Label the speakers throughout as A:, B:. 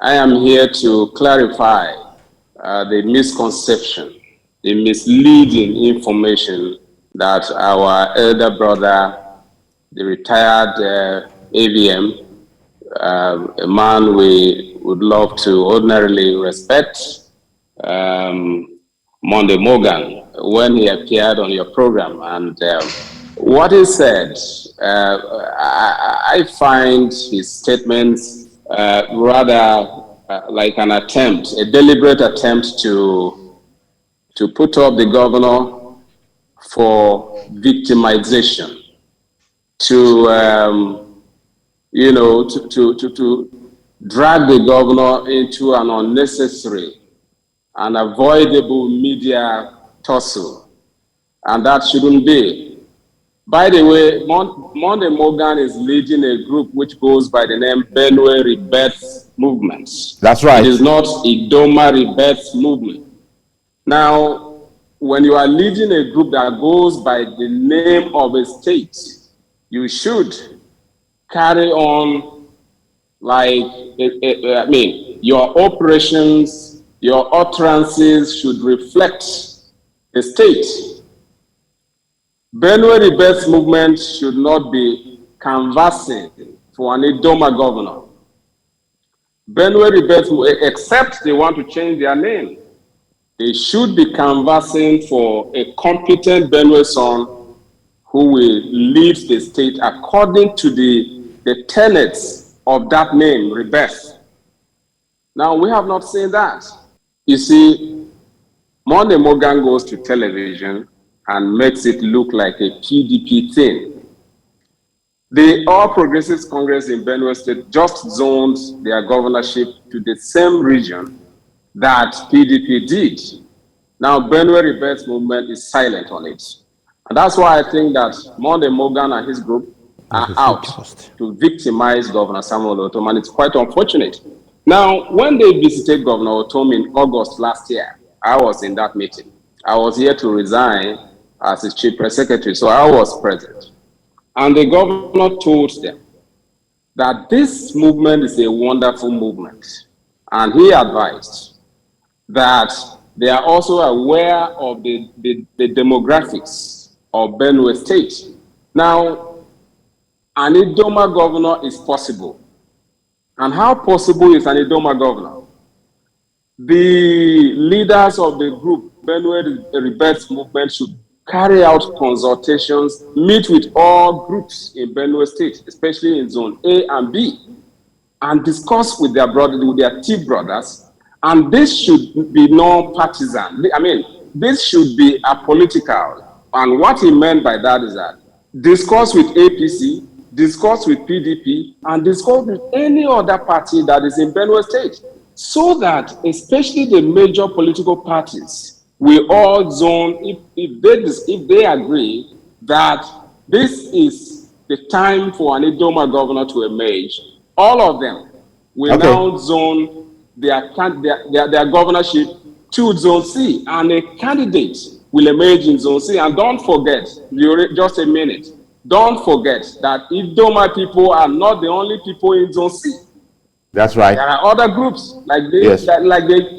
A: I am here to clarify the misconception, the misleading information that our elder brother, the retired AVM, a man we would love to ordinarily respect, Monday Morgan, when he appeared on your program. And what he said, I find his statements rather like an attempt, a deliberate attempt to put up the governor for victimization, to drag the governor into an unnecessary and avoidable media tussle, and that shouldn't be. By the way, Monday Morgan is leading a group which goes by the name Benue Rebirth Movement.
B: That's right.
A: It is not Idoma Rebirth Movement. Now, when you are leading a group that goes by the name of a state, you should carry on your operations, your utterances should reflect the state. Benue Rebirth Movement should not be canvassing for an Idoma governor. Benue Rebirth, except they want to change their name, they should be canvassing for a competent Benue son who will lead the state according to the tenets of that name, Rebirth. Now, we have not seen that. You see, Monday Morgan goes to television and makes it look like a PDP thing. The All Progressives Congress in Benue State just zoned their governorship to the same region that PDP did. Now, Benue Rebirth Movement is silent on it. And that's why I think that Monday Morgan and his group are out to victimize Governor Samuel Ortom, and it's quite unfortunate. Now, when they visited Governor Ortom in August last year, I was in that meeting. I was here to resign as his chief press secretary, so I was present. And the governor told them that this movement is a wonderful movement. And he advised that they are also aware of the demographics of Benue State. Now, an Idoma governor is possible. And how possible is an Idoma governor? The leaders of the group, Benue Rebirth Movement, should carry out consultations, meet with all groups in Benue State, especially in Zone A and B, and discuss with their brothers, with their T brothers. And this should be non-partisan. I mean, this should be apolitical. And what he meant by that is that discuss with APC, discuss with PDP, and discuss with any other party that is in Benue State, so that especially the major political parties will all zone, if they agree that this is the time for an Idoma governor to emerge, all of them will now zone their governorship to Zone C, and a candidate will emerge in Zone C. And don't forget, just a minute, don't forget that Idoma people are not the only people in Zone C.
B: That's right.
A: There are other groups like the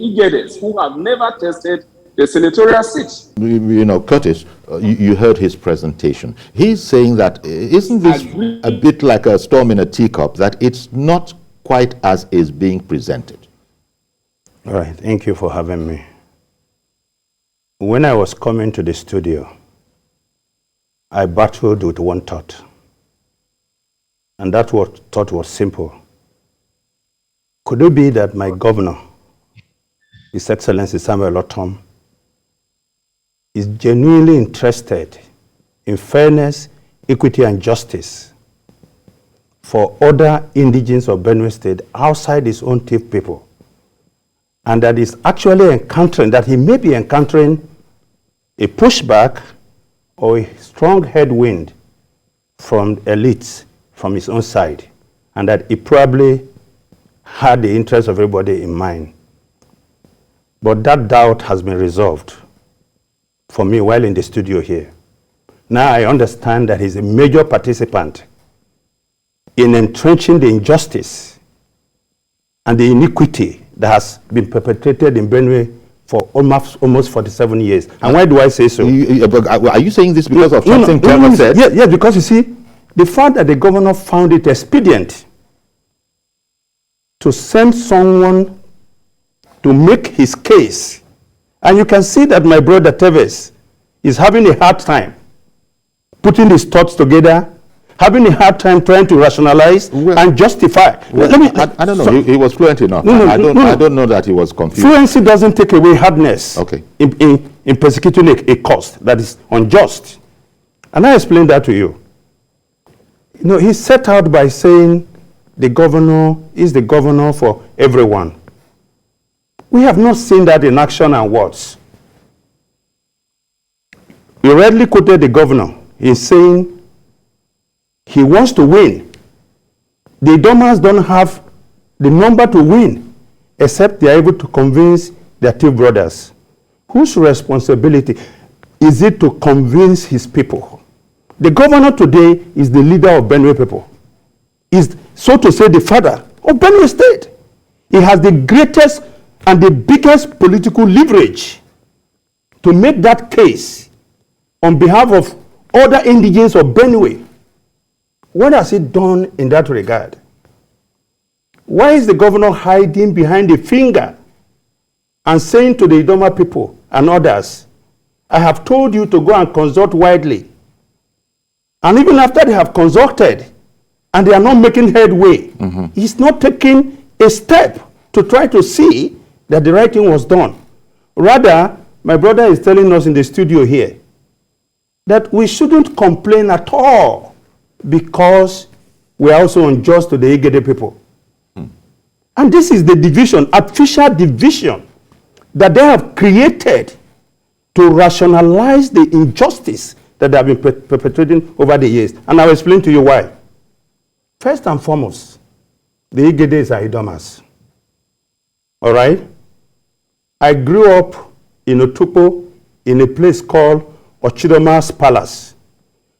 A: Igedes who have never tested the senatorial seat.
B: You know, Kurtis, you heard his presentation. He's saying that isn't this a bit like a storm in a teacup, that it's not quite as is being presented?
C: All right, thank you for having me. When I was coming to the studio, I battled with one thought. And that thought was simple. Could it be that my governor, His Excellency Samuel Ortom, is genuinely interested in fairness, equity, and justice for other indigents of Benue State outside his own Tiv people, and that is actually encountering, that he may be encountering a pushback or a strong headwind from elites from his own side, and that he probably had the interest of everybody in mind. But that doubt has been resolved for me while in the studio here. Now I understand that he's a major participant in entrenching the injustice and the iniquity that has been perpetrated in Benue for almost 47 years. And why do I say so?
B: Are you saying this because of something Trevor said?
C: Yes, because you see, the fact that the governor found it expedient to send someone to make his case, and you can see that my brother Teves is having a hard time putting his thoughts together, having a hard time trying to rationalize and justify.
B: I don't know. He was fluent enough. I don't know that he was confused.
C: Fluency doesn't take away hardness.
B: Okay.
C: In persecuting a cause that is unjust. And I explained that to you. You know, he set out by saying the governor is the governor for everyone. We have not seen that in action and words. You rightly quoted the governor in saying he wants to win. The Idomas don't have the number to win, except they are able to convince their two brothers. Whose responsibility is it to convince his people? The governor today is the leader of Benue people. Is, so to say, the father of Benue State. He has the greatest and the biggest political leverage to make that case on behalf of other indigents of Benue. What has he done in that regard? Why is the governor hiding behind the finger and saying to the Idoma people and others, I have told you to go and consult widely. And even after they have consulted and they are not making headway, he's not taking a step to try to see that the right thing was done. Rather, my brother is telling us in the studio here that we shouldn't complain at all because we are also unjust to the Igede people. And this is the division, artificial division, that they have created to rationalize the injustice that they have been perpetrating over the years. And I'll explain to you why. First and foremost, the Igedes are Idomas. All right? I grew up in Otupo in a place called Idoma's Palace.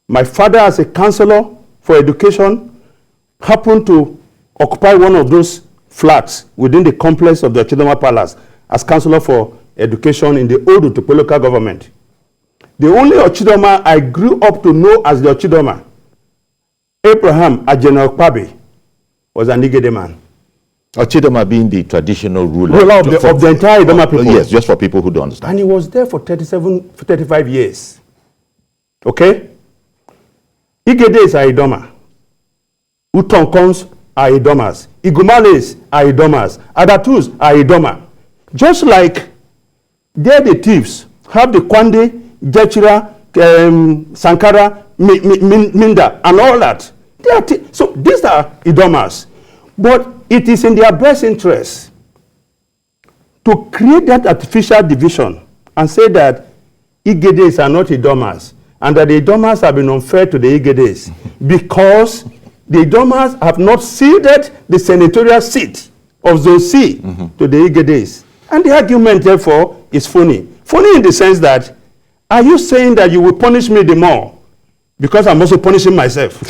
C: My father, as a counselor for education, happened to occupy one of those flats within the complex of the Idoma Palace as counselor for education in the old Otupo local government. The only Ochidoma I grew up to know as the Ochidoma, Abraham Ajenokpabi, was an Igede man.
B: Ochidoma being the traditional ruler
C: of the entire Idoma people.
B: Yes, just for people who don't understand.
C: And he was there for 35 years. Okay? Igedes are Idoma. Utonkons are Idomas. Igumales are Idomas. Adatus are Idoma. Just like they're the thieves, have the Kwande, Jechira, Sankara, Minda, and all that. So these are Idomas. But it is in their best interest to create that artificial division and say that Igedes are not Idomas, and that the Idomas have been unfair to the Igedes because the Idomas have not ceded the senatorial seat of Zone C to the Igedes. And the argument, therefore, is phony. Phony in the sense that, are you saying that you will punish me the more because I'm also punishing myself?